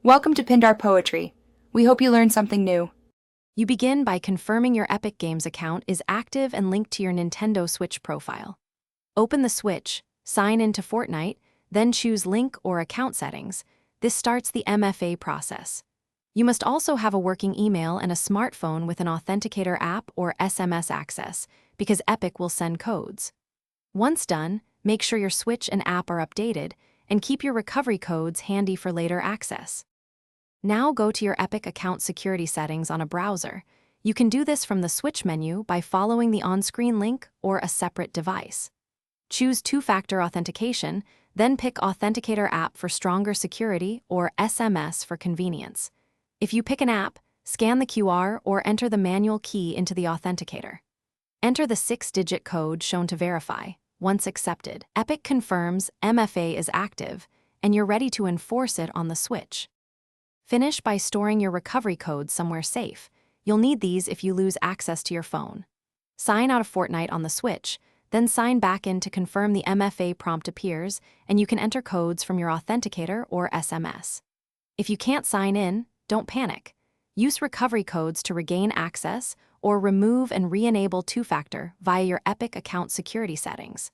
Welcome to Pindar Poetry. We hope you learned something new. You begin by confirming your Epic Games account is active and linked to your Nintendo Switch profile. Open the Switch, sign into Fortnite, then choose Link or Account Settings. This starts the MFA process. You must also have a working email and a smartphone with an authenticator app or SMS access, because Epic will send codes. Once done, make sure your Switch and app are updated, and keep your recovery codes handy for later access. Now go to your Epic account security settings on a browser. You can do this from the Switch menu by following the on-screen link or a separate device. Choose two-factor authentication, then pick Authenticator app for stronger security or SMS for convenience. If you pick an app, scan the QR or enter the manual key into the authenticator. Enter the 6-digit code shown to verify. Once accepted, Epic confirms MFA is active, and you're ready to enforce it on the Switch. Finish by storing your recovery codes somewhere safe. You'll need these if you lose access to your phone. Sign out of Fortnite on the Switch, then sign back in to confirm the MFA prompt appears, and you can enter codes from your authenticator or SMS. If you can't sign in, don't panic. Use recovery codes to regain access or remove and re-enable two-factor via your Epic account security settings.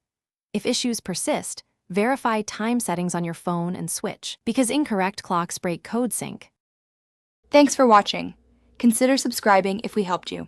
If issues persist, verify time settings on your phone and Switch, because incorrect clocks break code sync. Thanks for watching. Consider subscribing if we helped you.